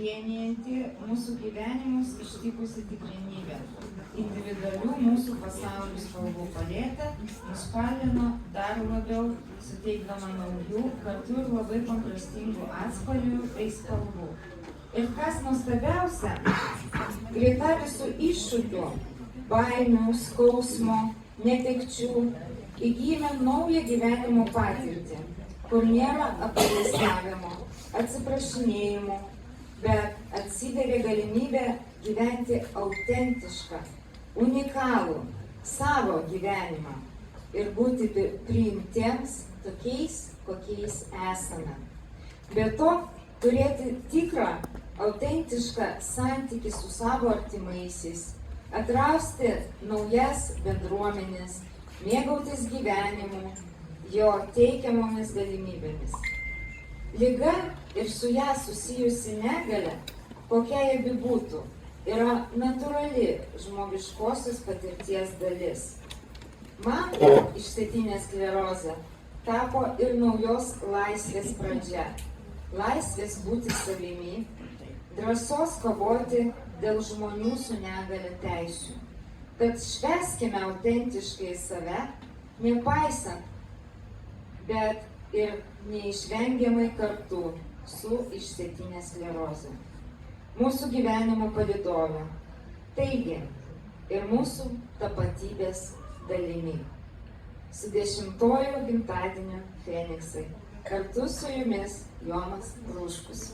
vienijanti mūsų gyvenimus ištikusi tikrenybė. Individualių mūsų pasaulių spalvų paletė nuspalvino dar labiau, suteikdama naujų, kartu ir labai kontrastingų atspalvių bei spalvų. Ir kas nuostabiausia, greta visų iššūkių, baimių, skausmo, netekčių, įgyjame naują gyvenimo patirtį, kur nėra apgailestavimo, atsiprašinėjimų, bet atsiveria galimybė gyventi autentišką, unikalų, savo gyvenimą ir būti priimtiems tokiais, kokiais esame. Be to, turėti tikrą, autentišką santykį su savo artimaisiais, atrasti naujas bendruomenės, mėgautis gyvenimu, jo teikiamomis galimybėmis. Liga ir su ją susijusi negalia, kokia jie bebūtų, yra natūrali žmogiškosios patirties dalis. Man išsėtinė sklerozė tapo ir naujos laisvės pradžia. Laisvės būti savimi, drąsos kovoti dėl žmonių su negalia teisių. Tad švęskime autentiškai save, nepaisant, bet ir neišvengiamai kartu su išsėtinė sklerozė. Mūsų gyvenimo palydovė, taigi ir mūsų tapatybės dalimi. Su 10-ojo gimtadieniu Feniksai. Kartu su jumis Jonas Rūškus.